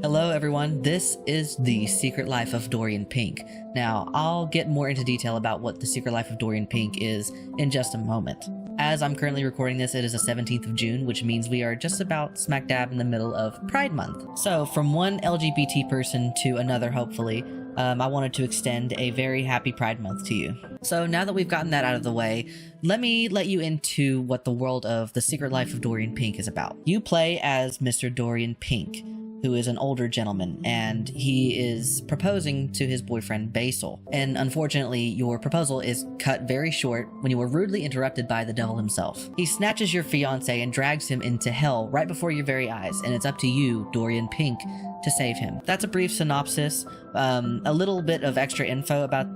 Hello everyone, this is The Secret Life of Dorian Pink. Now, I'll get more into detail about what The Secret Life of Dorian Pink is in just a moment. As I'm currently recording this, it is the 17th of June, which means we are just about smack dab in the middle of Pride Month. So, from one LGBT person to another, hopefully, I wanted to extend a very happy Pride Month to you. So now that we've gotten that out of the way, let me let you into what the world of The Secret Life of Dorian Pink is about. You play as Mr. Dorian Pink, who is an older gentleman, and he is proposing to his boyfriend Basil. And unfortunately, your proposal is cut very short when you are rudely interrupted by the devil himself. He snatches your fiancé and drags him into hell right before your very eyes, and it's up to you, Dorian Pink, to save him. That's a brief synopsis. A little bit of extra info about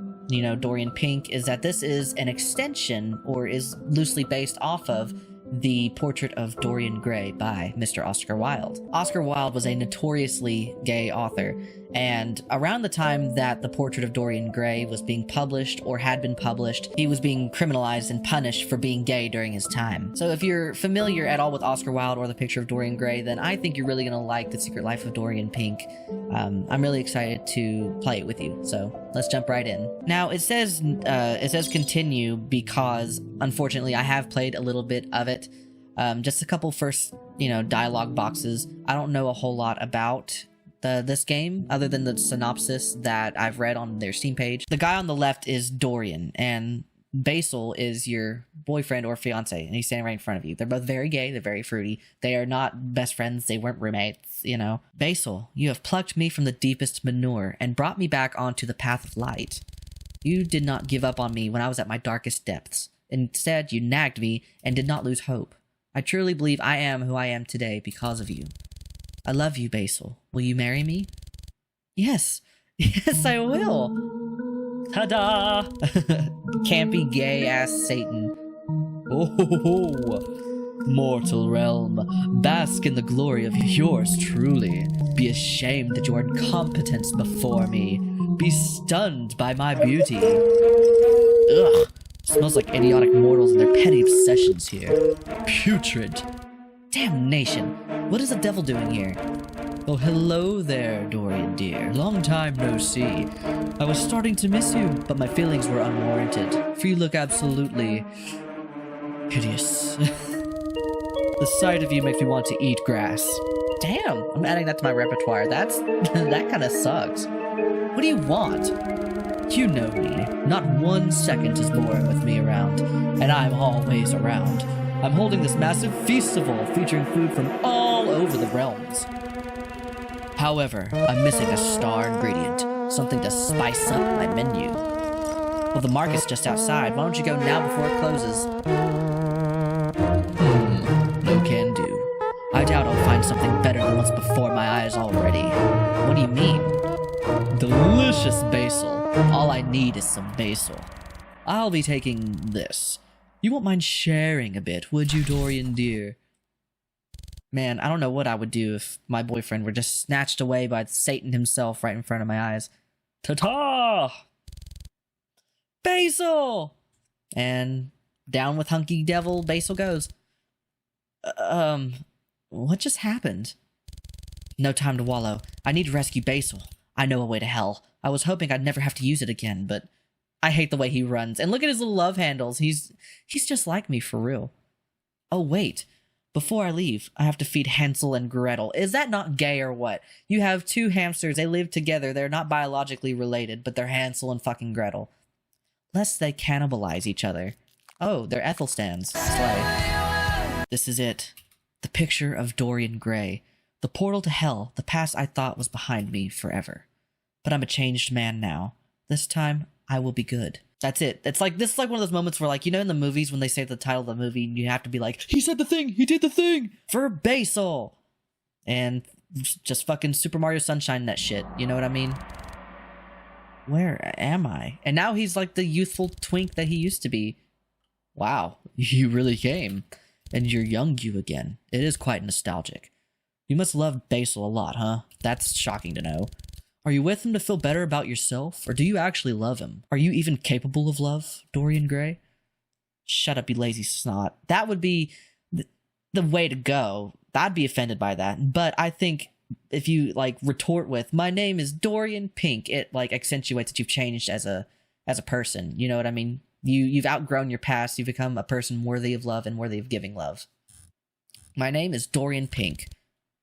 Dorian Pink is that this is an extension, or is loosely based off of, the Portrait of Dorian Gray by Mr. Oscar Wilde. Oscar Wilde was a notoriously gay author, and around the time that the Portrait of Dorian Gray was being published or had been published, he was being criminalized and punished for being gay during his time. So if you're familiar at all with Oscar Wilde or the Picture of Dorian Gray, then I think you're really gonna like The Secret Life of Dorian Pink. I'm really excited to play it with you, so let's jump right in. Now it says continue because unfortunately I have played a little bit of it. Just a couple first, dialogue boxes. I don't know a whole lot about this game other than the synopsis that I've read on their Steam page. The guy on the left is Dorian, and Basil is your boyfriend or fiance, and he's standing right in front of you. They're both very gay, they're very fruity. They are not best friends, they weren't roommates, Basil, you have plucked me from the deepest manure and brought me back onto the path of light. You did not give up on me when I was at my darkest depths. Instead, you nagged me and did not lose hope. I truly believe I am who I am today because of you. I love you, Basil. Will you marry me? Yes. Yes, I will. Ta-da! Campy gay-ass Satan. Oh, mortal realm, bask in the glory of yours truly. Be ashamed at your incompetence before me. Be stunned by my beauty. Ugh. Smells like idiotic mortals and their petty obsessions here. Putrid. Damnation. What is the devil doing here? Oh, hello there, Dorian dear. Long time no see. I was starting to miss you, but my feelings were unwarranted, for you look absolutely hideous. The sight of you makes me want to eat grass. Damn, I'm adding that to my repertoire. That kind of sucks. What do you want? You know me. Not 1 second is boring with me around, and I'm always around. I'm holding this massive festival featuring food from all over the realms. However, I'm missing a star ingredient, something to spice up my menu. Well, the market's just outside. Why don't you go now before it closes? No can do. I doubt I'll find something better than what's before my eyes already. What do you mean? Delicious basil. All I need is some basil. I'll be taking this. You won't mind sharing a bit, would you, Dorian dear? Man, I don't know what I would do if my boyfriend were just snatched away by Satan himself right in front of my eyes. Ta-ta! Basil! And down with hunky devil, Basil goes. What just happened? No time to wallow. I need to rescue Basil. I know a way to hell. I was hoping I'd never have to use it again, but I hate the way he runs. And look at his little love handles. He's just like me for real. Oh, wait. Before I leave, I have to feed Hansel and Gretel. Is that not gay or what? You have two hamsters. They live together. They're not biologically related, but they're Hansel and fucking Gretel. Lest they cannibalize each other. Oh, they're Ethelstan's. Slay. This is it. The picture of Dorian Gray. The portal to hell. The past I thought was behind me forever. But I'm a changed man now. This time, I will be good. That's it. This is like one of those moments where, in the movies when they say the title of the movie, you have to be like, he said the thing, he did the thing, for Basil! And just fucking Super Mario Sunshine that shit, you know what I mean? Where am I? And now he's like the youthful twink that he used to be. Wow, you really came. And you're young you again. It is quite nostalgic. You must love Basil a lot, huh? That's shocking to know. Are you with him to feel better about yourself, or do you actually love him? Are you even capable of love, Dorian Gray? Shut up, you lazy snot. That would be the way to go. I'd be offended by that, but I think like retort with, my name is Dorian Pink, it like accentuates that you've changed as a person. You know what I mean? You've outgrown your past. You've become a person worthy of love and worthy of giving love. My name is Dorian Pink.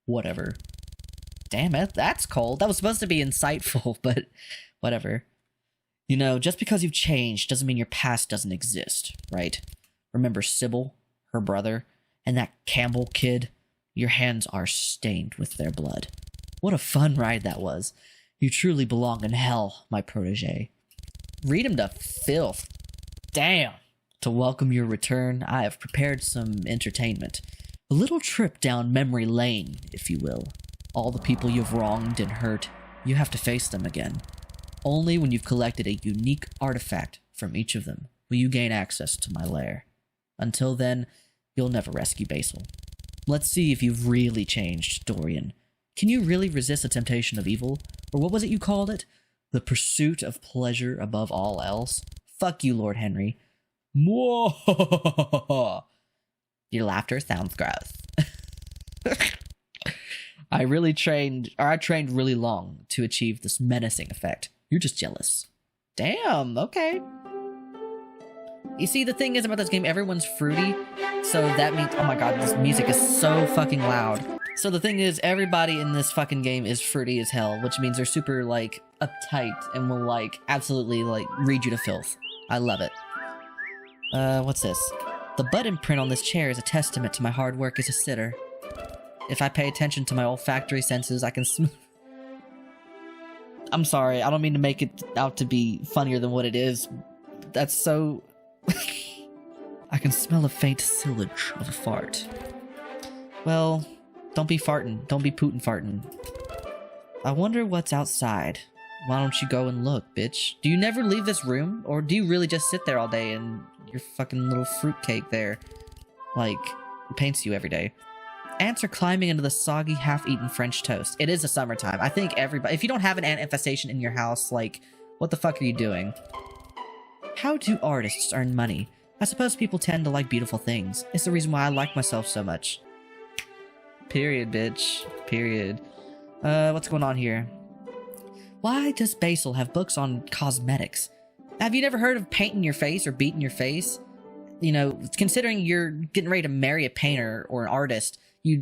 Whatever. Damn it, that's cold. That was supposed to be insightful, but whatever. You know, just because you've changed doesn't mean your past doesn't exist, right? Remember Sybil, her brother, and that Campbell kid? Your hands are stained with their blood. What a fun ride that was. You truly belong in hell, my protege. Read him to filth. Damn. To welcome your return, I have prepared some entertainment. A little trip down memory lane, if you will. All the people you've wronged and hurt, you have to face them again. Only when you've collected a unique artifact from each of them will you gain access to my lair. Until then, you'll never rescue Basil. Let's see if you've really changed, Dorian. Can you really resist the temptation of evil? Or what was it you called it? The pursuit of pleasure above all else? Fuck you, Lord Henry. Mwah! Your laughter sounds gross. I trained really long to achieve this menacing effect. You're just jealous. Damn, okay. You see, the thing is about this game, everyone's fruity, so that means, oh my god, this music is so fucking loud. So the thing is, everybody in this fucking game is fruity as hell, which means they're super, like, uptight and will, like, absolutely, like, read you to filth. I love it. What's this? The butt imprint on this chair is a testament to my hard work as a sitter. If I pay attention to my olfactory senses, I can I'm sorry, I don't mean to make it out to be funnier than what it is. That's so... I can smell a faint silage of a fart. Well, don't be farting. Don't be Putin farting. I wonder what's outside. Why don't you go and look, bitch? Do you never leave this room? Or do you really just sit there all day and your fucking little fruitcake there, like, paints you every day? Ants are climbing into the soggy, half-eaten French toast. It is the summertime. I think everybody... If you don't have an ant infestation in your house, like, what the fuck are you doing? How do artists earn money? I suppose people tend to like beautiful things. It's the reason why I like myself so much. Period, bitch. Period. What's going on here? Why does Basil have books on cosmetics? Have you never heard of painting your face or beating your face? You know, considering you're getting ready to marry a painter or an artist,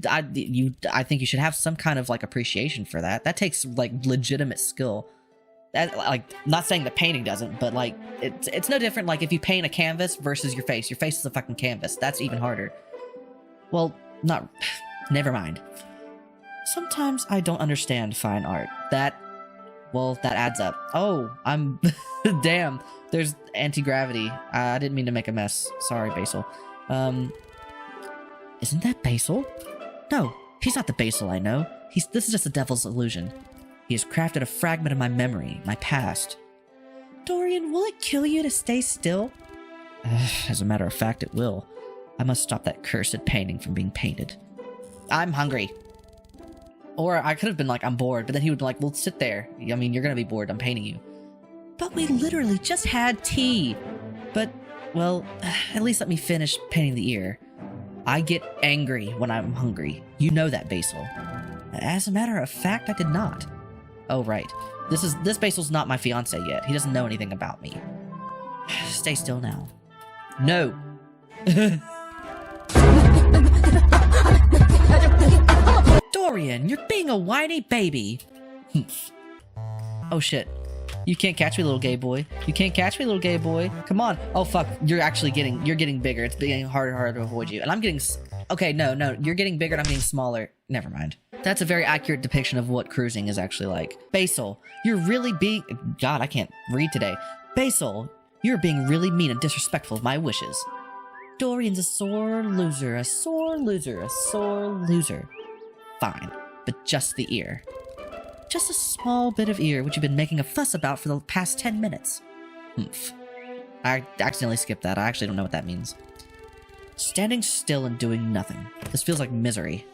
I think you should have some kind of, like, appreciation for that. That takes, like, legitimate skill. Like, not saying that painting doesn't, but, like, it's no different, like, if you paint a canvas versus your face. Your face is a fucking canvas. That's even harder. Well, never mind. Sometimes I don't understand fine art. Well, that adds up. Oh, I'm... Damn. There's anti-gravity. I didn't mean to make a mess. Sorry, Basil. Isn't that Basil? No, he's not the Basil I know. This is just the devil's illusion. He has crafted a fragment of my memory, my past. Dorian, will it kill you to stay still? As a matter of fact, it will. I must stop that cursed painting from being painted. I'm hungry. Or I could have been like, I'm bored, but then he would be like, well, sit there. I mean, you're gonna be bored, I'm painting you. But we literally just had tea. But, well, at least let me finish painting the ear. I get angry when I'm hungry. You know that, Basil. As a matter of fact, I did not. Oh, right. This Basil's not my fiance yet. He doesn't know anything about me. Stay still now. No. Dorian, you're being a whiny baby. Oh shit. You can't catch me, little gay boy. You can't catch me, little gay boy. Come on. Oh fuck, you're getting bigger. It's getting harder and harder to avoid you. And I'm getting... Okay, no. You're getting bigger and I'm getting smaller. Never mind. That's a very accurate depiction of what cruising is actually like. Basil, you're really being... God, I can't read today. Basil, you're being really mean and disrespectful of my wishes. Dorian's a sore loser, a sore loser, a sore loser. Fine, but just the ear. Just a small bit of ear which you've been making a fuss about for the past 10 minutes. Humph. I accidentally skipped that. I actually don't know what that means. Standing still and doing nothing. This feels like misery.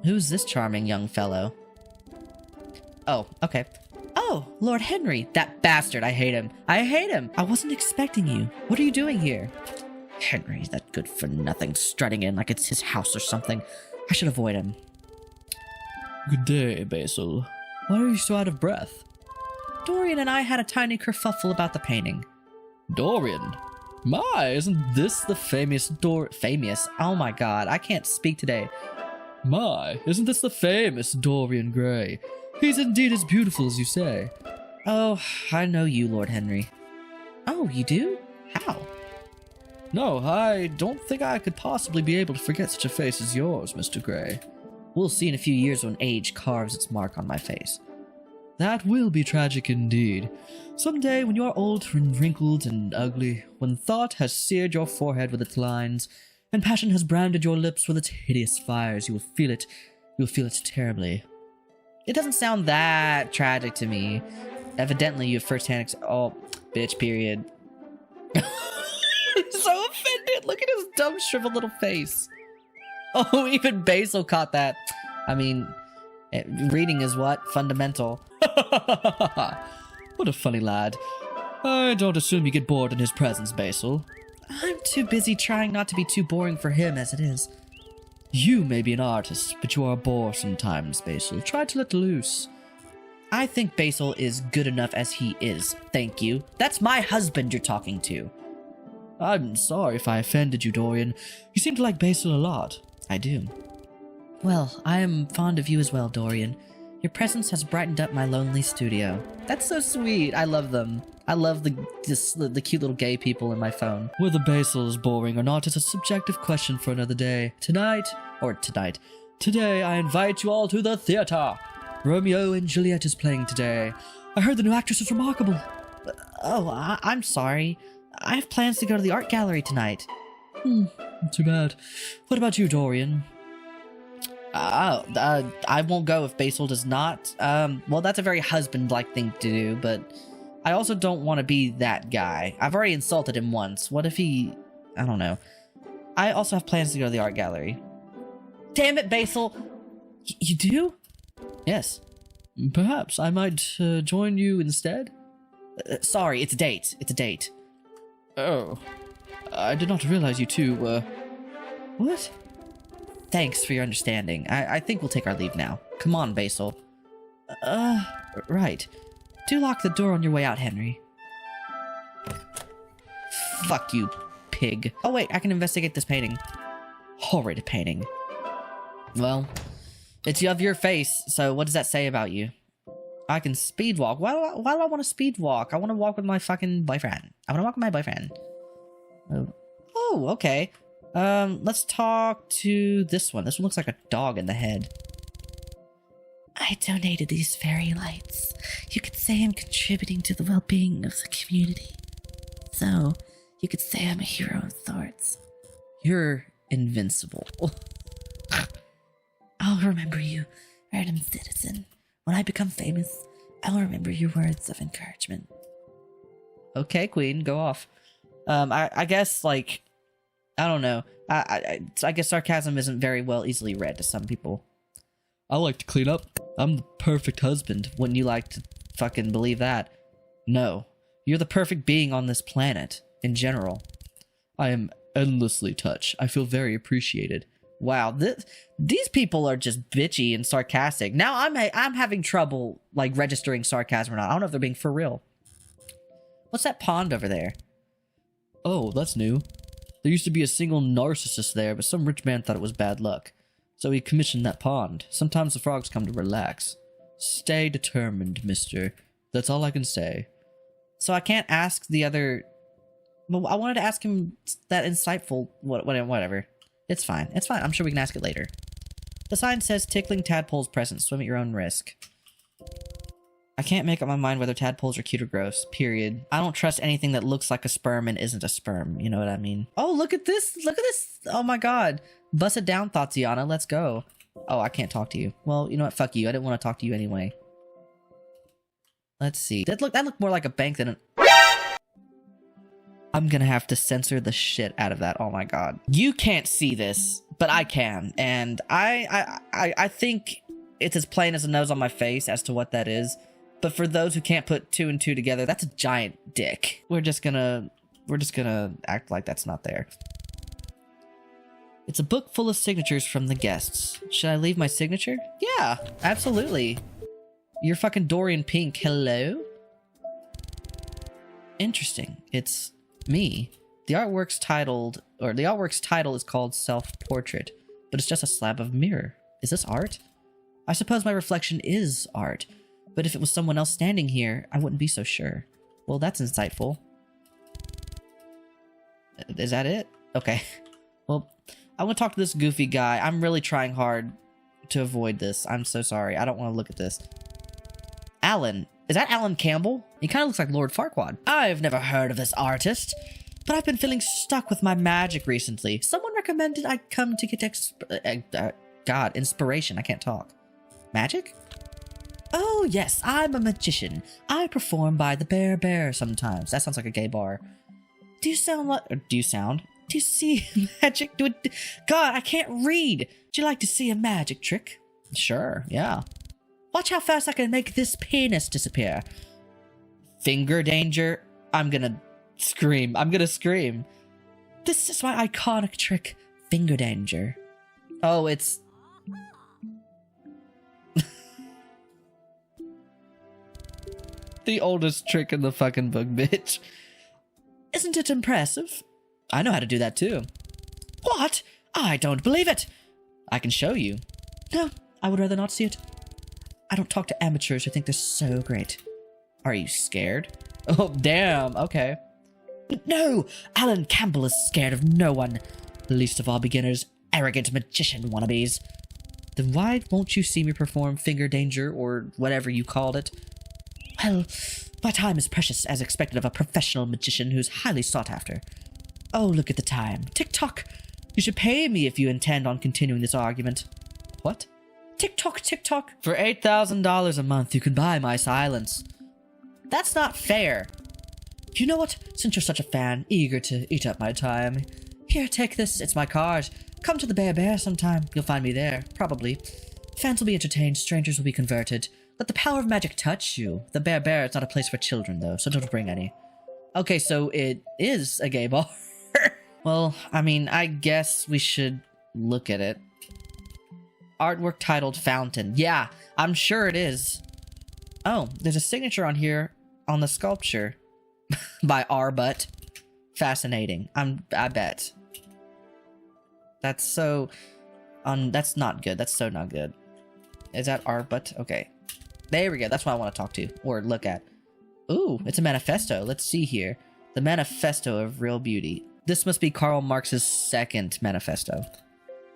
Who's this charming young fellow? Oh, okay. Oh, Lord Henry, that bastard. I hate him. I hate him. I wasn't expecting you. What are you doing here? Henry, that good-for-nothing, strutting in like it's his house or something. I should avoid him. Good day, Basil. Why are you so out of breath? Dorian and I had a tiny kerfuffle about the painting. Dorian? My, isn't this the famous Famous? Oh my god, I can't speak today. My, isn't this the famous Dorian Gray? He's indeed as beautiful as you say. Oh, I know you, Lord Henry. Oh, you do? How? No, I don't think I could possibly be able to forget such a face as yours, Mr. Gray. We'll see in a few years when age carves its mark on my face. That will be tragic indeed. Someday, when you are old and wrinkled and ugly, when thought has seared your forehead with its lines, and passion has branded your lips with its hideous fires, you will feel it. You will feel it terribly. It doesn't sound that tragic to me. Evidently, you have first-hand oh, bitch, period. I'm so offended. Look at his dumb, shriveled little face. Oh, even Basil caught that. I mean, reading is what? Fundamental. What a funny lad. I don't assume you get bored in his presence, Basil. I'm too busy trying not to be too boring for him as it is. You may be an artist, but you are a bore sometimes, Basil. Try to let loose. I think Basil is good enough as he is, thank you. That's my husband you're talking to. I'm sorry if I offended you, Dorian. You seem to like Basil a lot. I do. Well, I am fond of you as well, Dorian. Your presence has brightened up my lonely studio. That's so sweet. I love them. I love the cute little gay people in my phone. Whether Basil is boring or not is a subjective question for another day. Today, I invite you all to the theater. Romeo and Juliet is playing today. I heard the new actress is remarkable. Oh, I'm sorry. I have plans to go to the art gallery tonight. Too bad. What about you, Dorian? I won't go if Basil does not. Well, that's a very husband-like thing to do, but I also don't want to be that guy. I've already insulted him once. What if he... I don't know. I also have plans to go to the art gallery. Damn it, Basil! You do? Yes. Perhaps I might join you instead? Sorry, it's a date. It's a date. Oh. I did not realize you two were... What? Thanks for your understanding. I think we'll take our leave now. Come on, Basil. Right. Do lock the door on your way out, Henry. Fuck you, pig. Oh wait, I can investigate this painting. Horrid painting. Well, it's of your face, so what does that say about you? I can speed walk. Why do I want to speed walk? I want to walk with my fucking boyfriend. I want to walk with my boyfriend. Oh, okay. Let's talk to this one. This one looks like a dog in the head. I donated these fairy lights. You could say I'm contributing to the well-being of the community. So, you could say I'm a hero of sorts. You're invincible. I'll remember you, random citizen. When I become famous, I'll remember your words of encouragement. Okay, Queen, go off. I guess, like, I don't know. I guess sarcasm isn't very well easily read to some people. I like to clean up. I'm the perfect husband. Wouldn't you like to fucking believe that? No. You're the perfect being on this planet, in general. I am endlessly touched. I feel very appreciated. Wow, these people are just bitchy and sarcastic. Now I'm having trouble, like, registering sarcasm or not. I don't know if they're being for real. What's that pond over there? Oh, that's new. There used to be a single narcissist there, but some rich man thought it was bad luck. So he commissioned that pond. Sometimes the frogs come to relax. Stay determined, mister. That's all I can say. So I can't ask the other... Well, I wanted to ask him that insightful... Whatever. It's fine. It's fine. I'm sure we can ask it later. The sign says, tickling tadpoles present. Swim at your own risk. I can't make up my mind whether tadpoles are cute or gross. Period. I don't trust anything that looks like a sperm and isn't a sperm. You know what I mean? Oh, look at this. Look at this. Oh my god. Bust it down, Thoughtsana. Let's go. Oh, I can't talk to you. Well, you know what? Fuck you. I didn't want to talk to you anyway. Let's see. That looked more like a bank than an... I'm gonna have to censor the shit out of that. Oh my god. You can't see this, but I can. And I think it's as plain as a nose on my face as to what that is. But for those who can't put two and two together, that's a giant dick. We're just gonna act like that's not there. It's a book full of signatures from the guests. Should I leave my signature? Yeah, absolutely. You're fucking Dorian Pink. Hello? Interesting. It's me. The artwork's title is called Self-Portrait, but it's just a slab of mirror. Is this art? I suppose my reflection is art, but if it was someone else standing here, I wouldn't be so sure. Well, that's insightful. Is that it? Okay. Well, I want to talk to this goofy guy. I'm really trying hard to avoid this. I'm so sorry. I don't want to look at this. Alan. Is that Alan Campbell? He kind of looks like Lord Farquaad. I've never heard of this artist, but I've been feeling stuck with my magic recently. Someone recommended I come to get inspiration. I can't talk. Magic? Oh, yes, I'm a magician. I perform by the Bear sometimes. That sounds like a gay bar. Do you see magic? God, I can't read. Would you like to see a magic trick? Sure, yeah. Watch how fast I can make this penis disappear. Finger danger. I'm gonna scream. This is my iconic trick, finger danger. Oh, it's... the oldest trick in the fucking book, bitch. Isn't it impressive? I know how to do that too. What? I don't believe it. I can show you. No, I would rather not see it. I don't talk to amateurs who think they're so great. Are you scared? Oh, damn. Okay. No, Alan Campbell is scared of no one. Least of all beginners, arrogant magician wannabes. Then why won't you see me perform finger danger or whatever you called it? Well, my time is precious as expected of a professional magician who's highly sought after. Oh, look at the time. Tick-tock. You should pay me if you intend on continuing this argument. What? Tick-tock, tick-tock. For $8,000 a month, you can buy my silence. That's not fair. You know what? Since you're such a fan, eager to eat up my time. Here, take this. It's my card. Come to the Bear sometime. You'll find me there. Probably. Fans will be entertained. Strangers will be converted. Let the power of magic touch you. The Bear is not a place for children, though, so don't bring any. Okay, so it is a gay bar. Well, I mean, I guess we should look at it. Artwork titled Fountain. Yeah, I'm sure it is. Oh, there's a signature on here on the sculpture by R-Butt. Fascinating. I bet. That's so... that's not good. That's so not good. Is that R-Butt? Okay. There we go. That's what I want to talk to. Or look at. Ooh, it's a manifesto. Let's see here. The Manifesto of Real Beauty. This must be Karl Marx's second manifesto.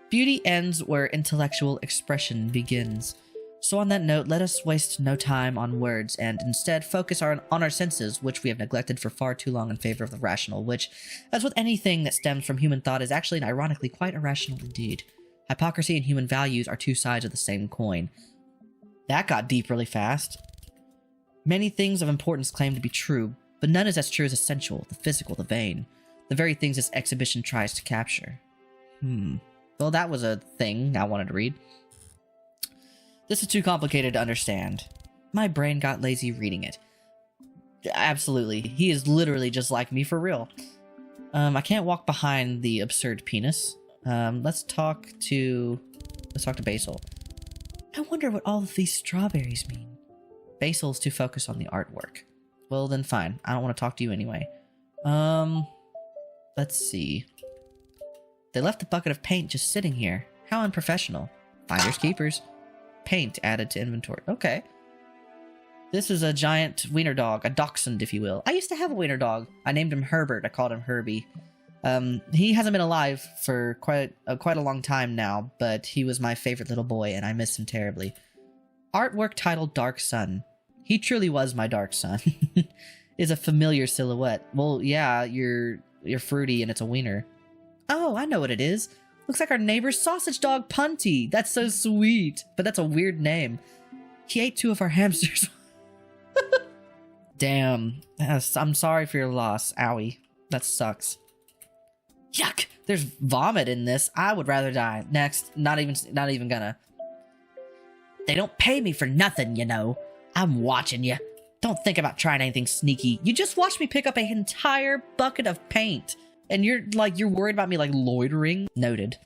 Beauty ends where intellectual expression begins. So on that note, let us waste no time on words and instead focus on our senses, which we have neglected for far too long in favor of the rational, which, as with anything that stems from human thought, is actually and ironically quite irrational indeed. Hypocrisy and human values are two sides of the same coin. That got deep really fast. Many things of importance claim to be true, but none is as true as essential, the physical, the vain. The very things this exhibition tries to capture. Well, that was a thing I wanted to read. This is too complicated to understand. My brain got lazy reading it. Absolutely. He is literally just like me for real. I can't walk behind the absurd penis. Let's talk to Basil. I wonder what all of these strawberries mean. Basil's too focused on the artwork. Well, then fine. I don't want to talk to you anyway. Let's see. They left a bucket of paint just sitting here. How unprofessional. Finders keepers. Paint added to inventory. Okay. This is a giant wiener dog. A dachshund, if you will. I used to have a wiener dog. I named him Herbert. I called him Herbie. He hasn't been alive for quite a long time now, but he was my favorite little boy, and I miss him terribly. Artwork titled Dark Sun. He truly was my dark sun. Is a familiar silhouette. Well, yeah, you're fruity and it's a wiener. Oh, I know what it is. Looks like our neighbor's sausage dog, Punty. That's so sweet. But that's a weird name. He ate 2 of our hamsters. Damn. I'm sorry for your loss. Owie. That sucks. Yuck. There's vomit in this. I would rather die. Next. Not even gonna. They don't pay me for nothing, you know. I'm watching you. Don't think about trying anything sneaky. You just watched me pick up an entire bucket of paint. And you're worried about me, like, loitering? Noted.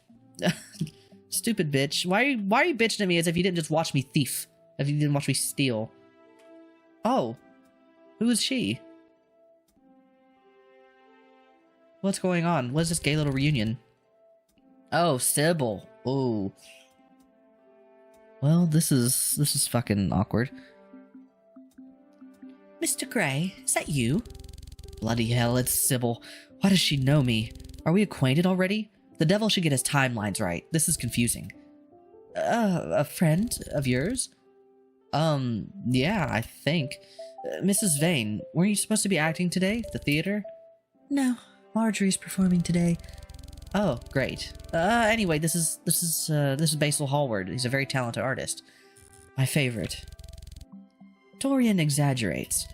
Stupid bitch. Why are you bitching at me as if you didn't just watch me thief? If you didn't watch me steal? Oh. Who is she? What's going on? What is this gay little reunion? Oh, Sybil. Oh. Well, this is fucking awkward. Mr. Gray, is that you? Bloody hell, it's Sybil. Why does she know me? Are we acquainted already? The devil should get his timelines right. This is confusing. A friend of yours? Yeah, I think. Mrs. Vane, weren't you supposed to be acting today? The theater? No, Marjorie's performing today. Oh, great. Anyway, this is Basil Hallward. He's a very talented artist. My favorite. Dorian exaggerates.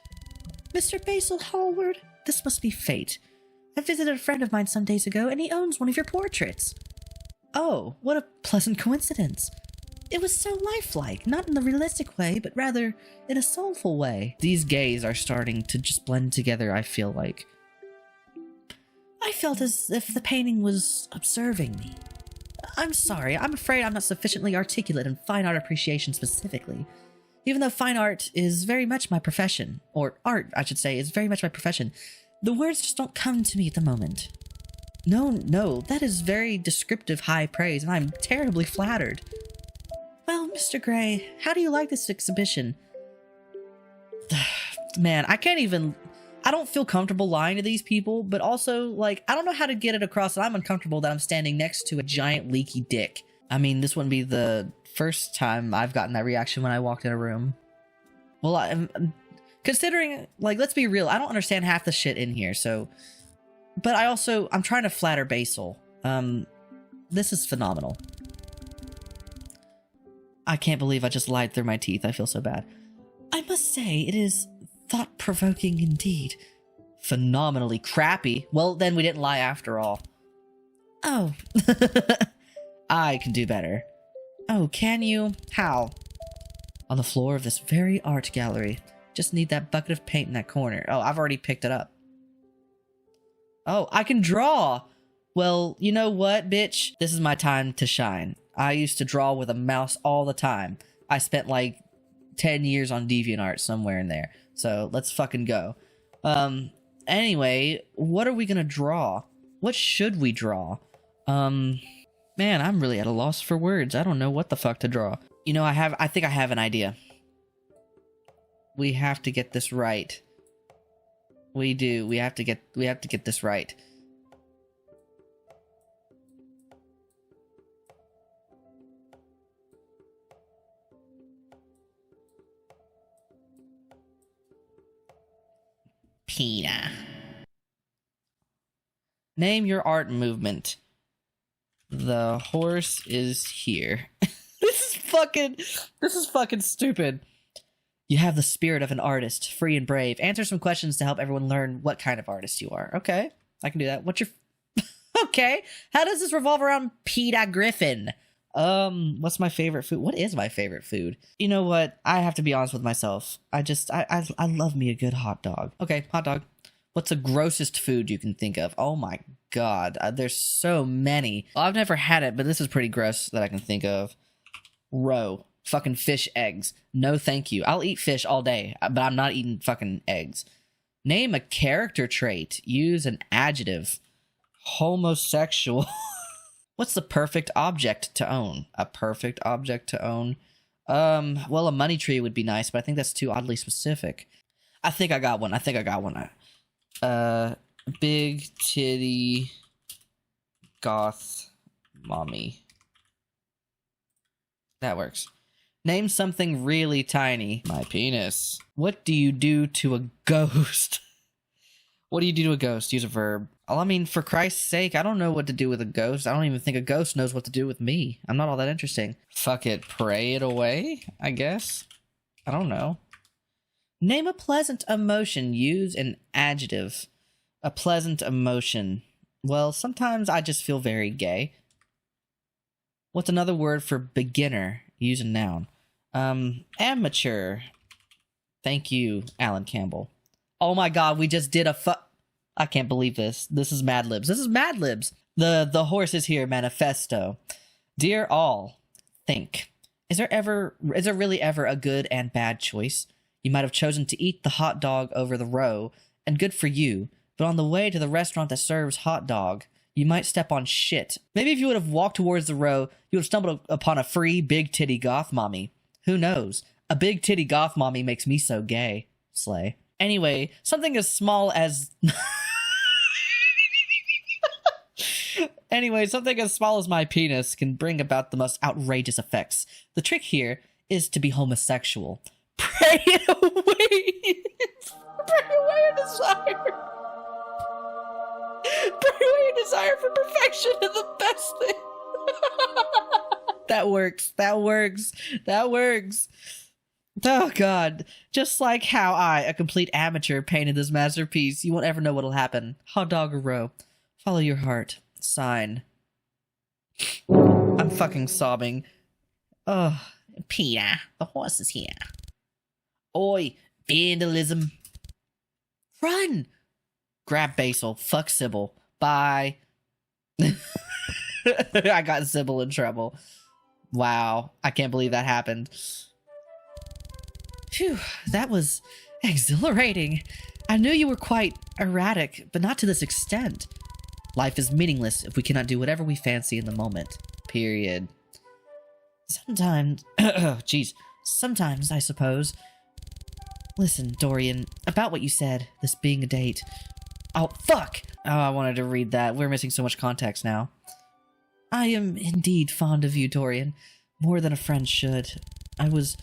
Mr. Basil Hallward, this must be fate. I visited a friend of mine some days ago, and he owns one of your portraits. Oh, what a pleasant coincidence. It was so lifelike, not in the realistic way, but rather in a soulful way. These gays are starting to just blend together, I feel like. I felt as if the painting was observing me. I'm sorry, I'm afraid I'm not sufficiently articulate in fine art appreciation specifically. Even though fine art is very much my profession, or art, I should say, is very much my profession, the words just don't come to me at the moment. No, that is very descriptive high praise, and I'm terribly flattered. Well, Mr. Gray, how do you like this exhibition? Man, I don't feel comfortable lying to these people, but also, like, I don't know how to get it across that I'm uncomfortable that I'm standing next to a giant leaky dick. I mean, this wouldn't be the first time I've gotten that reaction when I walked in a room. Well, I'm considering, like, let's be real, I don't understand half the shit in here, so... But I'm trying to flatter Basil. This is phenomenal. I can't believe I just lied through my teeth. I feel so bad. I must say, it is thought-provoking indeed. Phenomenally crappy. Well, then we didn't lie after all. Oh. I can do better. Oh, can you? How? On the floor of this very art gallery. Just need that bucket of paint in that corner. Oh, I've already picked it up. Oh, I can draw! Well, you know what, bitch? This is my time to shine. I used to draw with a mouse all the time. I spent like 10 years on DeviantArt somewhere in there. So let's fucking go. Anyway, what are we gonna draw? What should we draw? Man, I'm really at a loss for words. I don't know what the fuck to draw. You know, I think I have an idea. We have to get this right. We do. We have to get this right. Pina. Name your art movement. The horse is here. This is fucking stupid. You have the spirit of an artist, free and brave. Answer some questions to help everyone learn what kind of artist you are. Okay, I can do that. What's your... Okay, how does this revolve around Peter Griffin? What's my favorite food? What is my favorite food? You know what? I have to be honest with myself. I love me a good hot dog. Okay, hot dog. What's the grossest food you can think of? Oh my god, there's so many. Well, I've never had it, but this is pretty gross that I can think of. Roe. Fucking fish eggs. No thank you. I'll eat fish all day, but I'm not eating fucking eggs. Name a character trait. Use an adjective. Homosexual. What's the perfect object to own? A perfect object to own? Well, a money tree would be nice, but I think that's too oddly specific. I think I got one. Big titty goth mommy. That works. Name something really tiny. My penis. What do you do to a ghost? What do you do to a ghost? Use a verb. Well, I mean, for Christ's sake, I don't know what to do with a ghost. I don't even think a ghost knows what to do with me. I'm not all that interesting. Fuck it. Pray it away, I guess? I don't know. Name a pleasant emotion. Use an adjective. A pleasant emotion. Well, sometimes I just feel very gay. What's another word for beginner? Use a noun. Amateur. Thank you, Alan Campbell. Oh my god, we just did I can't believe this. This is Mad Libs. The horse is here manifesto. Dear all, think. Is there really ever a good and bad choice? You might have chosen to eat the hot dog over the row, and good for you, but on the way to the restaurant that serves hot dog, you might step on shit. Maybe if you would have walked towards the row, you would have stumbled upon a free big titty goth mommy. Who knows? A big titty goth mommy makes me so gay. Slay. Anyway, something as small as... Anyway, something as small as my penis can bring about the most outrageous effects. The trick here is to be homosexual. Pray it away! Pray away your desire! Pray away your desire for perfection is the best thing! That works. That works. That works. Oh god. Just like how I, a complete amateur, painted this masterpiece, you won't ever know what'll happen. Hot dog or row. Follow your heart. Sign. I'm fucking sobbing. Ugh. Peter, the horse is here. Oi, vandalism. Run! Grab Basil. Fuck Sybil. Bye. I got Sybil in trouble. Wow. I can't believe that happened. Phew, that was exhilarating. I knew you were quite erratic, but not to this extent. Life is meaningless if we cannot do whatever we fancy in the moment. Period. Sometimes... Jeez. Sometimes, I suppose. Listen, Dorian, about what you said, this being a date. Oh, fuck! Oh, I wanted to read that. We're missing so much context now. I am indeed fond of you, Dorian. More than a friend should. I was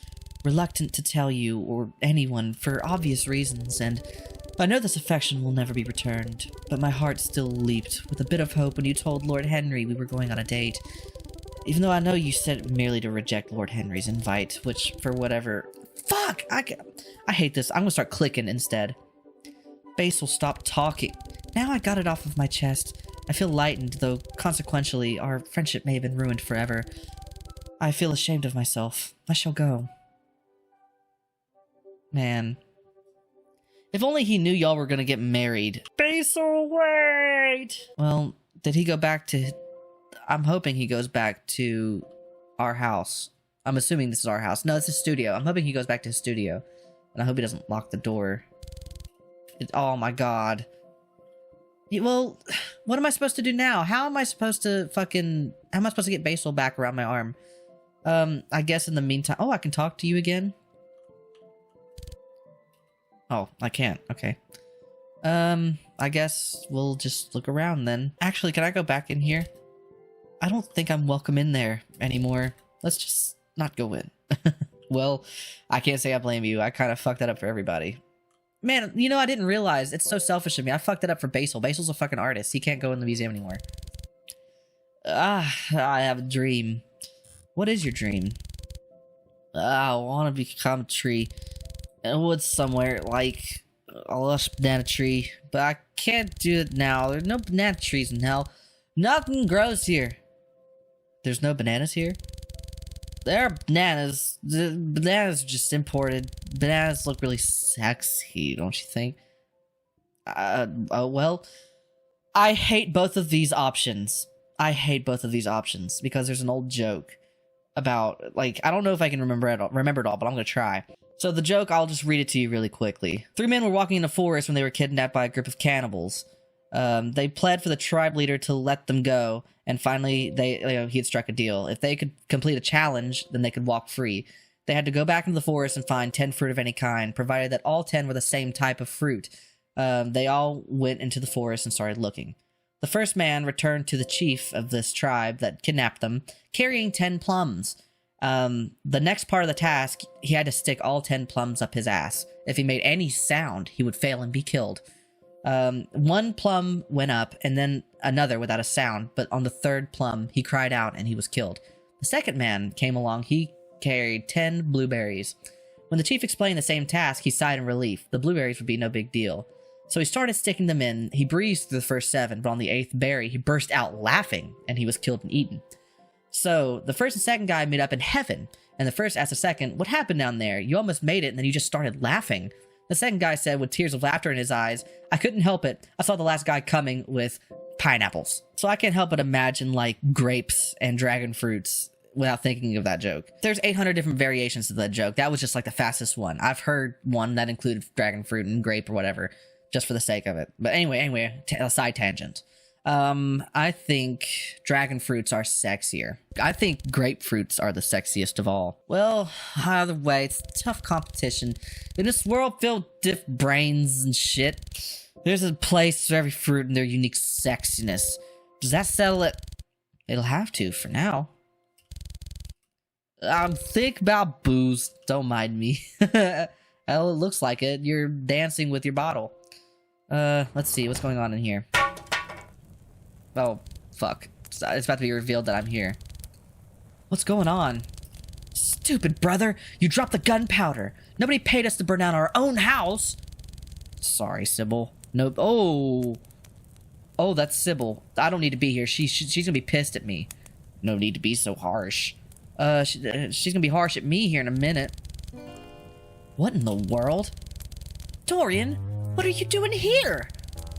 reluctant to tell you, or anyone, for obvious reasons, and... I know this affection will never be returned, but my heart still leaped with a bit of hope when you told Lord Henry we were going on a date. Even though I know you said it merely to reject Lord Henry's invite, which, for whatever... Fuck! I hate this. I'm gonna start clicking instead. Basil, stop talking. Now I got it off of my chest. I feel lightened, though consequentially our friendship may have been ruined forever. I feel ashamed of myself. I shall go. Man. If only he knew y'all were gonna get married. Basil, wait! Well, did he go back to... I'm hoping he goes back to our house. I'm assuming this is our house. No, it's his studio. I'm hoping he goes back to his studio. And I hope he doesn't lock the door. Oh my god. Well, what am I supposed to do now? How am I supposed to fucking... How am I supposed to get Basil back around my arm? I guess in the meantime... Oh, I can talk to you again? Oh, I can't. Okay. I guess we'll just look around then. Actually, can I go back in here? I don't think I'm welcome in there anymore. Let's just not go in. Well, I can't say I blame you. I kind of fucked that up for everybody. Man, you know, I didn't realize. It's so selfish of me. I fucked it up for Basil. Basil's a fucking artist. He can't go in the museum anymore. I have a dream. What is your dream? I want to become a tree. In a woods somewhere, like a lush banana tree. But I can't do it now. There's no banana trees in hell. Nothing grows here. There's no bananas here? There are bananas. The bananas are just imported. Bananas look really sexy, don't you think? Well, I hate both of these options. I hate both of these options because there's an old joke about, like, I don't know if I can remember it all, but I'm gonna try. So the joke, I'll just read it to you really quickly. 3 men were walking in a forest when they were kidnapped by a group of cannibals. They pled for the tribe leader to let them go, and finally he had struck a deal. If they could complete a challenge, then they could walk free. They had to go back into the forest and find 10 fruit of any kind, provided that all 10 were the same type of fruit. They all went into the forest and started looking. The first man returned to the chief of this tribe that kidnapped them, carrying 10 plums. The next part of the task, he had to stick all 10 plums up his ass. If he made any sound, he would fail and be killed. 1 plum went up, and then another without a sound, but on the 3rd plum, he cried out and he was killed. The second man came along, he carried 10 blueberries. When the chief explained the same task, he sighed in relief. The blueberries would be no big deal. So he started sticking them in. He breezed through the first 7, but on the 8th berry, he burst out laughing, and he was killed and eaten. So the first and second guy met up in heaven, and the first asked the second, "What happened down there? You almost made it, and then you just started laughing." The second guy said with tears of laughter in his eyes, "I couldn't help it. I saw the last guy coming with pineapples. So I can't help but imagine like grapes and dragon fruits without thinking of that joke. There's 800 different variations of that joke. That was just like the fastest one. I've heard one that included dragon fruit and grape or whatever, just for the sake of it. But anyway, a side tangent. I think dragon fruits are sexier. I think grapefruits are the sexiest of all. Well, either way, it's tough competition. In this world filled with different brains and shit, there's a place for every fruit and their unique sexiness. Does that settle it? It'll have to, for now. Think about booze. Don't mind me. Well, it looks like it. You're dancing with your bottle. Let's see. What's going on in here? Oh, fuck. It's about to be revealed that I'm here. What's going on? Stupid brother. You dropped the gunpowder. Nobody paid us to burn down our own house. Sorry, Sybil. Nope. Oh. Oh, that's Sybil. I don't need to be here. She's gonna be pissed at me. No need to be so harsh. She's gonna be harsh at me here in a minute. What in the world? Dorian, what are you doing here?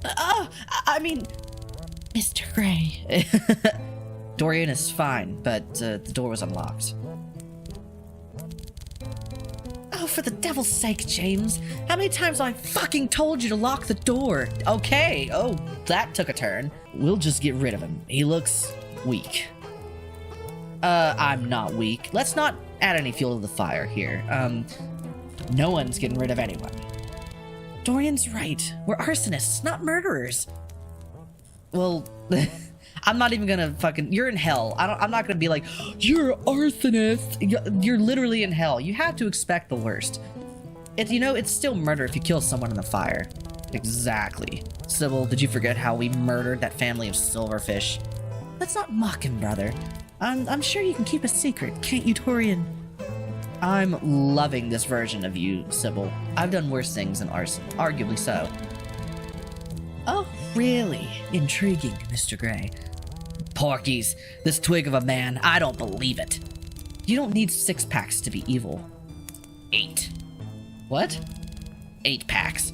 I mean, Mr. Gray. Dorian is fine, but the door was unlocked. Oh, for the devil's sake, James. How many times have I fucking told you to lock the door? Okay. Oh, that took a turn. We'll just get rid of him. He looks weak. I'm not weak. Let's not add any fuel to the fire here. No one's getting rid of anyone. Dorian's right. We're arsonists, not murderers. Well, I'm not even gonna fucking... You're in hell. I'm not gonna be like, you're an arsonist. You're literally in hell. You have to expect the worst. It's still murder if you kill someone in the fire. Exactly. Sybil, did you forget how we murdered that family of silverfish? Let's not mock him, brother. I'm sure you can keep a secret, can't you, Dorian? I'm loving this version of you, Sybil. I've done worse things than arson, arguably so. Oh, really? Intriguing, Mr. Gray. Porkies, this twig of a man, I don't believe it. You don't need 6-packs to be evil. 8. What? 8 packs.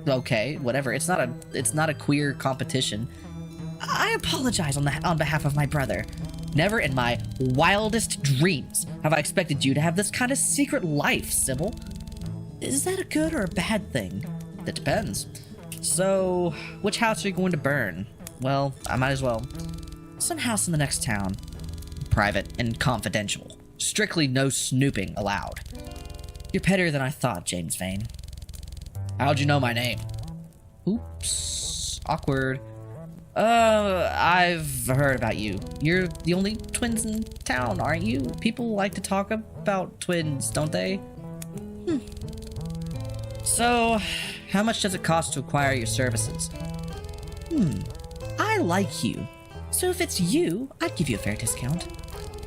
Okay, whatever. It's not a queer competition. I apologize on behalf of my brother. Never in my wildest dreams have I expected you to have this kind of secret life, Sybil. Is that a good or a bad thing? It depends. So, which house are you going to burn? Well, I might as well. Some house in the next town. Private and confidential. Strictly no snooping allowed. You're pettier than I thought, James Vane. How'd you know my name? Oops. Awkward. I've heard about you. You're the only twins in town, aren't you? People like to talk about twins, don't they? So, how much does it cost to acquire your services? I like you. So if it's you, I'd give you a fair discount.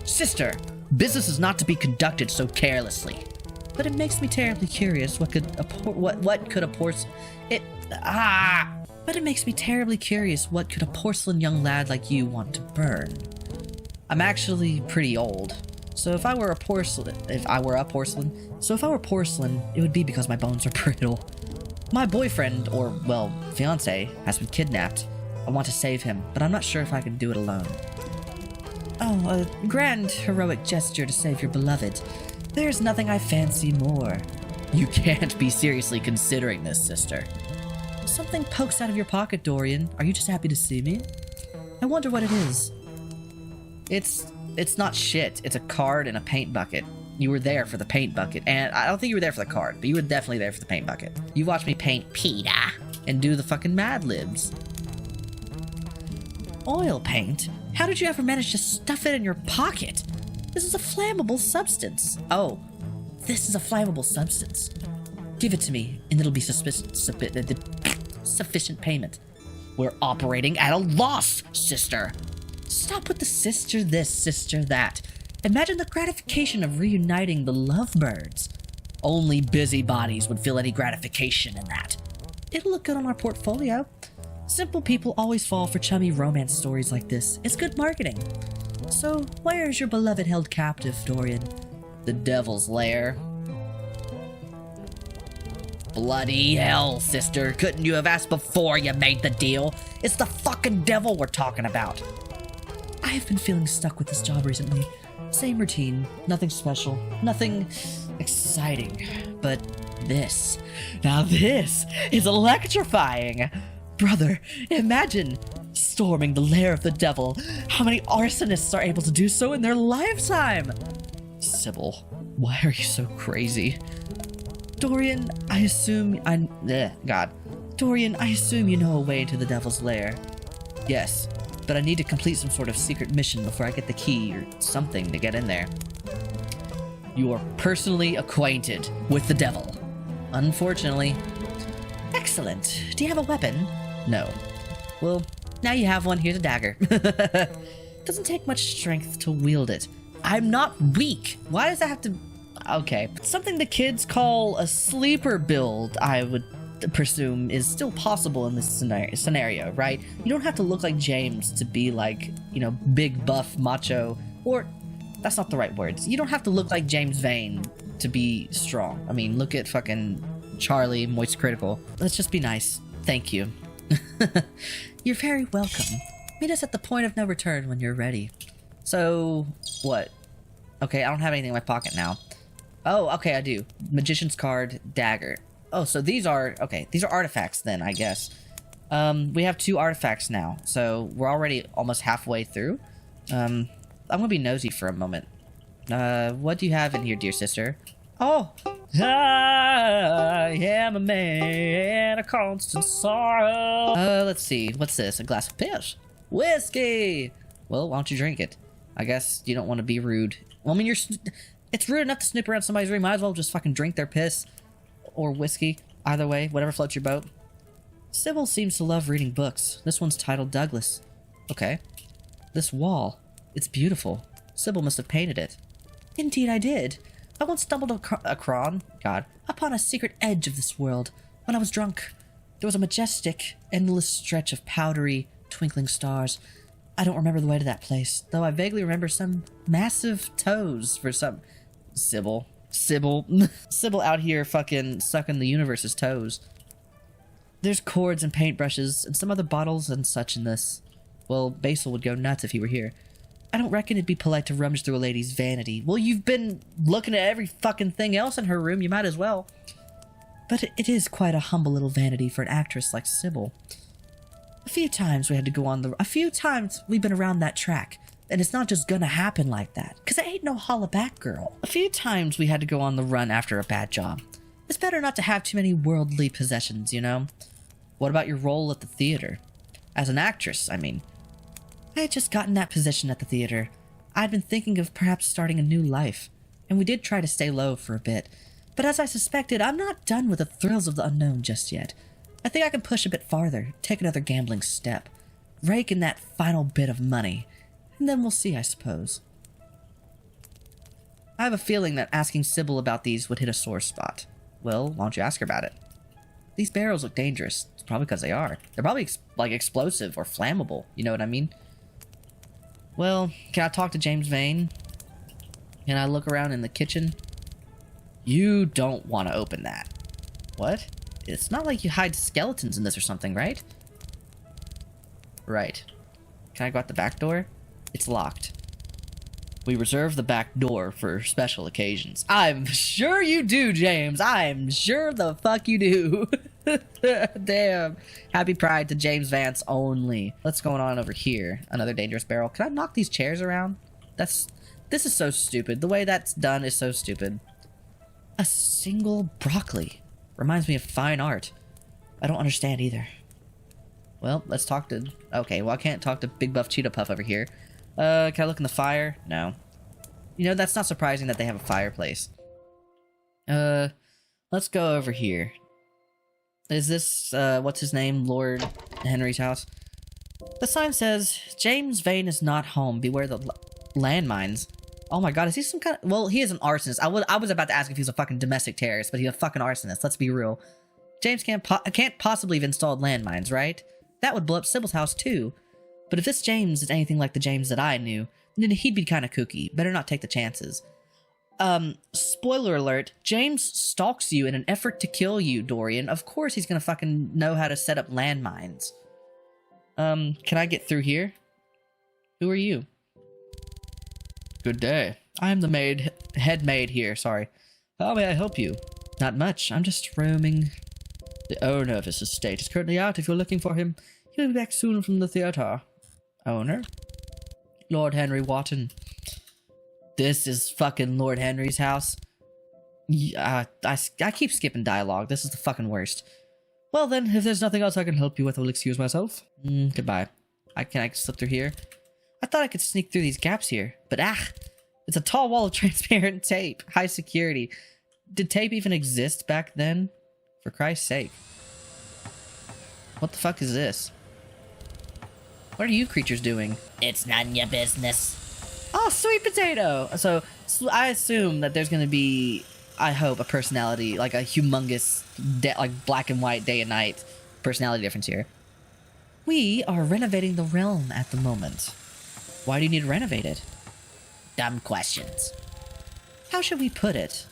Sister, business is not to be conducted so carelessly. But it makes me terribly curious But it makes me terribly curious what could a porcelain young lad like you want to burn? I'm actually pretty old. So if I were porcelain, it would be because my bones are brittle. My boyfriend, or, well, fiancé, has been kidnapped. I want to save him, but I'm not sure if I can do it alone. Oh, a grand, heroic gesture to save your beloved. There's nothing I fancy more. You can't be seriously considering this, sister. Something pokes out of your pocket, Dorian. Are you just happy to see me? I wonder what it is. It's not shit. It's a card and a paint bucket. You were there for the paint bucket, and I don't think you were there for the card, but you were definitely there for the paint bucket. You watched me paint Peter and do the fucking Mad Libs. Oil paint? How did you ever manage to stuff it in your pocket? This is a flammable substance. Oh, this is a flammable substance. Give it to me, and it'll be sufficient payment. We're operating at a loss, sister. Stop with the sister this, sister that. Imagine the gratification of reuniting the lovebirds. Only busybodies would feel any gratification in that. It'll look good on our portfolio. Simple people always fall for chummy romance stories like this. It's good marketing. So, where is your beloved held captive, Dorian? The Devil's Lair. Bloody hell, sister. Couldn't you have asked before you made the deal? It's the fucking devil we're talking about. I have been feeling stuck with this job recently. Same routine, nothing special, nothing exciting. But this, now this is electrifying. Brother, imagine storming the lair of the devil. How many arsonists are able to do so in their lifetime? Sybil, why are you so crazy? Dorian, I assume Dorian, I assume you know a way into the devil's lair. Yes, but I need to complete some sort of secret mission before I get the key or something to get in there. You are personally acquainted with the devil. Unfortunately. Excellent. Do you have a weapon? No. Well, now you have one. Here's a dagger. Doesn't take much strength to wield it. I'm not weak. Why does that have to... Okay. Something the kids call a sleeper build, I would presume, is still possible in this scenario, right? You don't have to look like James to be like, you know, big, buff, macho, or... That's not the right words. You don't have to look like James Vane to be strong. I mean, look at fucking Charlie, Moist Critical. Let's just be nice. Thank you. You're very welcome. Meet us at the point of no return when you're ready. So, what? Okay, I don't have anything in my pocket now. Oh, okay, I do. Magician's card, dagger. Oh, so these are... Okay, these are artifacts then, I guess. We have 2 artifacts now, so we're already almost halfway through. I'm gonna be nosy for a moment. What do you have in here, dear sister? Oh! I am a man of constant sorrow. Let's see. What's this? A glass of piss? Whiskey! Well, why don't you drink it? I guess you don't want to be rude. Well, I mean, it's rude enough to snip around somebody's room. Might as well just fucking drink their piss. Or whiskey. Either way, whatever floats your boat. Sybil seems to love reading books. This one's titled Douglas. Okay. This wall. It's beautiful. Sybil must have painted it. Indeed I did. I once stumbled upon a secret edge of this world when I was drunk. There was a majestic, endless stretch of powdery, twinkling stars. I don't remember the way to that place, though I vaguely remember some massive toes for some... Sybil out here fucking sucking the universe's toes. There's cords and paintbrushes and some other bottles and such in this. Well, Basil would go nuts if he were here. I don't reckon it'd be polite to rummage through a lady's vanity. Well, you've been looking at every fucking thing else in her room. You might as well. But it is quite a humble little vanity for an actress like Sybil. A few times we've been around that track. And it's not just gonna happen like that. Cause I ain't no holla back girl. A few times we had to go on the run after a bad job. It's better not to have too many worldly possessions, you know? What about your role at the theater? As an actress, I mean. I had just gotten that position at the theater. I'd been thinking of perhaps starting a new life, and we did try to stay low for a bit. But as I suspected, I'm not done with the thrills of the unknown just yet. I think I can push a bit farther, take another gambling step, rake in that final bit of money, and then we'll see, I suppose. I have a feeling that asking Sybil about these would hit a sore spot. Well, why don't you ask her about it? These barrels look dangerous. It's probably because they are. They're probably like explosive or flammable, you know what I mean? Well, can I talk to James Vane? Can I look around in the kitchen? You don't want to open that. What? It's not like you hide skeletons in this or something, right? Right. Can I go out the back door? It's locked. We reserve the back door for special occasions. I'm sure you do, James. I'm sure the fuck you do. Damn. Happy Pride to James Vance only. What's going on over here? Another dangerous barrel. Can I knock these chairs around? This is so stupid. The way that's done is so stupid. A single broccoli. Reminds me of fine art. I don't understand either. Well, let's talk to... Okay, well, I can't talk to Big Buff Cheetah Puff over here. Can I look in the fire? No. You know, that's not surprising that they have a fireplace. Let's go over here. Is this, what's his name? Lord Henry's house? The sign says, James Vane is not home. Beware the landmines. Oh my god, is he some kind of... Well, he is an arsonist. I was about to ask if he was a fucking domestic terrorist, but he's a fucking arsonist. Let's be real. James can't possibly have installed landmines, right? That would blow up Sybil's house, too. But if this James is anything like the James that I knew, then he'd be kind of kooky. Better not take the chances. Spoiler alert, James stalks you in an effort to kill you, Dorian. Of course he's gonna fucking know how to set up landmines. Can I get through here? Who are you? Good day. I am the head maid here, sorry. How may I help you? Not much, I'm just roaming. The owner of this estate is currently out. If you're looking for him, he'll be back soon from the theater. Owner? Lord Henry Wotton. This is fucking Lord Henry's house. I keep skipping dialogue. This is the fucking worst. Well then, if there's nothing else I can help you with, I'll excuse myself. Goodbye. Can I slip through here? I thought I could sneak through these gaps here, but it's a tall wall of transparent tape. High security. Did tape even exist back then? For Christ's sake. What the fuck is this? What are you creatures doing? It's none your business. Oh, sweet potato! So I assume that there's gonna be, I hope, a personality, like a humongous, like black and white, day and night personality difference here. We are renovating the realm at the moment. Why do you need to renovate it? Dumb questions. How should we put it?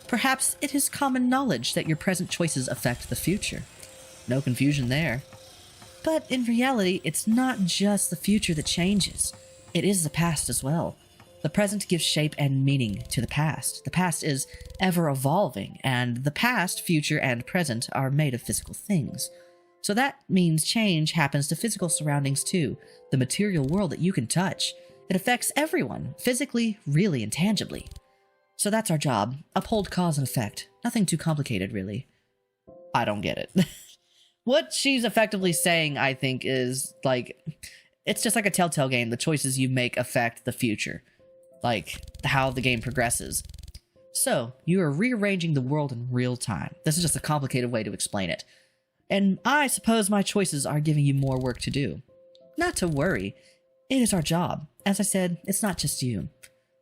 Perhaps it is common knowledge that your present choices affect the future. No confusion there. But in reality, it's not just the future that changes. It is the past as well. The present gives shape and meaning to the past. The past is ever evolving, and the past, future, and present are made of physical things. So that means change happens to physical surroundings too, the material world that you can touch. It affects everyone, physically, really, and tangibly. So that's our job. Uphold cause and effect. Nothing too complicated, really. I don't get it. What she's effectively saying, I think, is, like, it's just like a Telltale game. The choices you make affect the future. Like, how the game progresses. So, you are rearranging the world in real time. This is just a complicated way to explain it. And I suppose my choices are giving you more work to do. Not to worry. It is our job. As I said, it's not just you.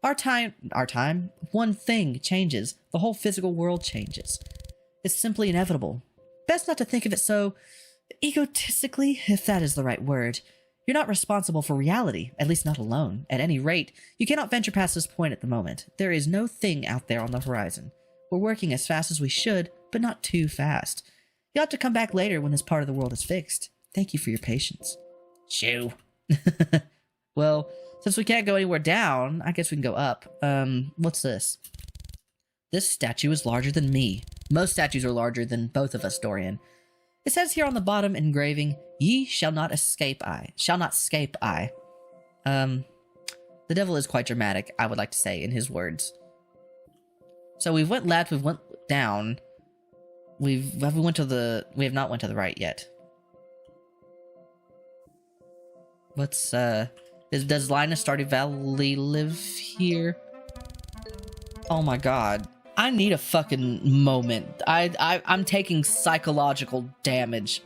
Our time, one thing changes. The whole physical world changes. It's simply inevitable. Best not to think of it so egotistically, if that is the right word. You're not responsible for reality, at least not alone. At any rate, you cannot venture past this point at the moment. There is no thing out there on the horizon. We're working as fast as we should, but not too fast. You'll have to come back later when this part of the world is fixed. Thank you for your patience. Shoo. Well, since we can't go anywhere down, I guess we can go up. What's this? This statue is larger than me. Most statues are larger than both of us, Dorian. It says here on the bottom engraving, "Ye shall not escape I." Shall not escape I. The devil is quite dramatic, I would like to say, in his words. So we've went left, we've went down. We have not went to the right yet. What's, does Linus Stardew Valley live here? Oh my god. I need a fucking moment. I'm taking psychological damage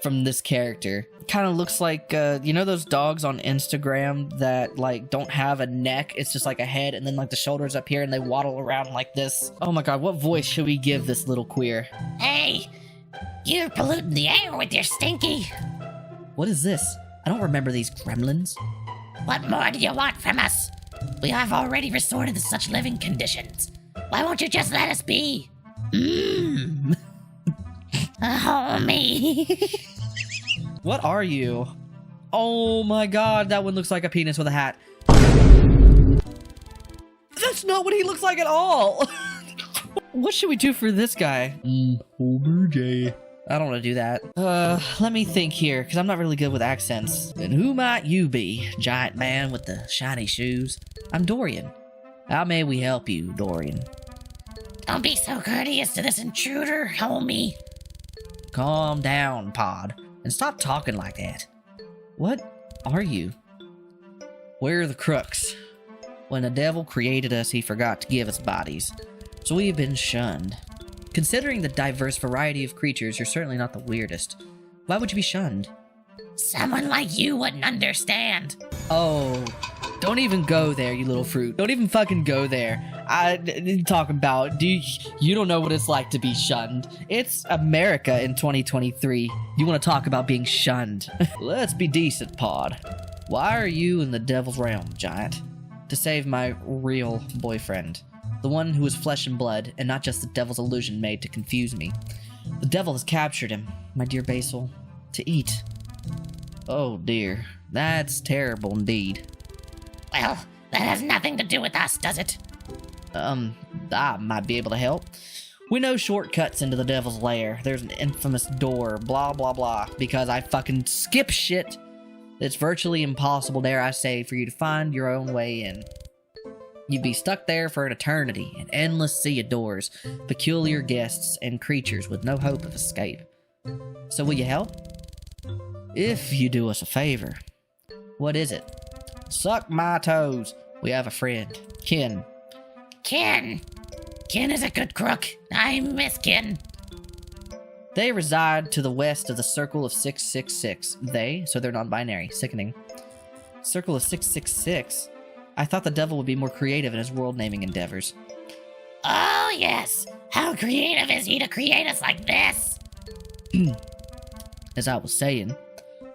from this character. Kind of looks like, you know those dogs on Instagram that, like, don't have a neck? It's just like a head and then, like, the shoulders up here and they waddle around like this. Oh my god, what voice should we give this little queer? Hey, you're polluting the air with your stinky. What is this? I don't remember these gremlins. What more do you want from us? We have already resorted to such living conditions. Why won't you just let us be? Homie. What are you? Oh my god, that one looks like a penis with a hat. That's not what he looks like at all! What should we do for this guy? Homer J. I don't want to do that. Let me think here, because I'm not really good with accents. And who might you be, giant man with the shiny shoes? I'm Dorian. How may we help you, Dorian? Don't be so courteous to this intruder, homie. Calm down, Pod, and stop talking like that. What are you? We're the crooks. When the devil created us, he forgot to give us bodies, so we have been shunned. Considering the diverse variety of creatures, you're certainly not the weirdest. Why would you be shunned? Someone like you wouldn't understand. Oh, don't even go there, you little fruit. Don't even fucking go there. Talking about, you don't know what it's like to be shunned. It's America in 2023. You want to talk about being shunned. Let's be decent, Pod. Why are you in the devil's realm, giant? To save my real boyfriend. The one who is flesh and blood, and not just the devil's illusion made to confuse me. The devil has captured him, my dear Basil, to eat. Oh dear, that's terrible indeed. Well, that has nothing to do with us, does it? I might be able to help. We know shortcuts into the devil's lair. There's an infamous door, blah blah blah, because I fucking skip shit. It's virtually impossible, dare I say, for you to find your own way in. You'd be stuck there for an eternity, an endless sea of doors, peculiar guests, and creatures with no hope of escape. So will you help? If you do us a favor. What is it? Suck my toes. We have a friend. Ken. Ken. Ken is a good crook. I miss Ken. They reside to the west of the Circle of 666. They, so they're non-binary. Sickening. Circle of 666? I thought the devil would be more creative in his world-naming endeavors. Oh, yes. How creative is he to create us like this? As I was saying,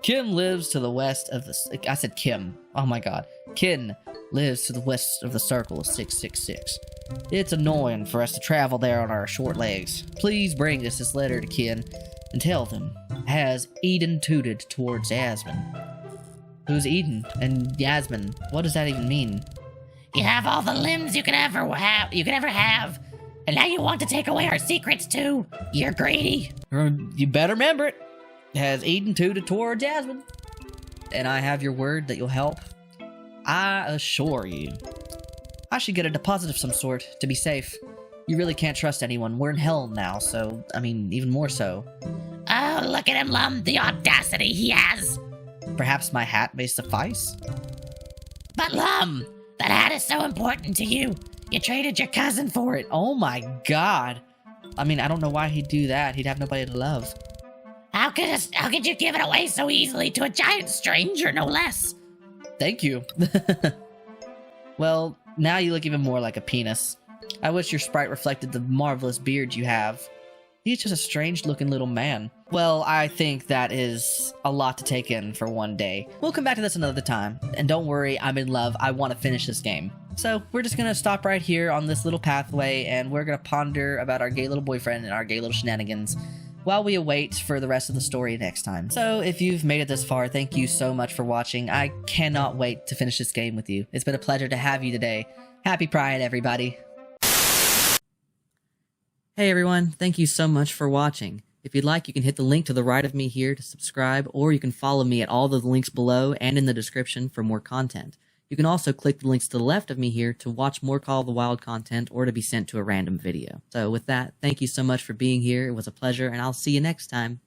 Kim lives to the west of the... I said Kim. Oh my god. Ken lives to the west of the Circle of 666. It's annoying for us to travel there on our short legs. Please bring us this letter to Ken and tell them, has Eden tooted towards Yasmin? Who's Eden and Yasmin? What does that even mean? You have all the limbs you could ever have. And now you want to take away our secrets too? You're greedy. You better remember it. Has Eden tooted towards Yasmin? And I have your word that you'll help? I assure you. I should get a deposit of some sort to be safe. You really can't trust anyone. We're in hell now, so, I mean, even more so. Oh, look at him, Lum. The audacity he has. Perhaps my hat may suffice? But Lum, that hat is so important to you. You traded your cousin for it. Oh my god. I mean, I don't know why he'd do that. He'd have nobody to love. How could you give it away so easily to a giant stranger, no less? Thank you. Well, now you look even more like a penis. I wish your sprite reflected the marvelous beard you have. He's just a strange-looking little man. Well, I think that is a lot to take in for one day. We'll come back to this another time. And don't worry, I'm in love. I want to finish this game. So, we're just gonna stop right here on this little pathway, and we're gonna ponder about our gay little boyfriend and our gay little shenanigans while we await for the rest of the story next time. So, if you've made it this far, thank you so much for watching. I cannot wait to finish this game with you. It's been a pleasure to have you today. Happy Pride, everybody. Hey everyone, thank you so much for watching. If you'd like, you can hit the link to the right of me here to subscribe, or you can follow me at all the links below and in the description for more content. You can also click the links to the left of me here to watch more Call of the Wild content or to be sent to a random video. So with that, thank you so much for being here. It was a pleasure, and I'll see you next time.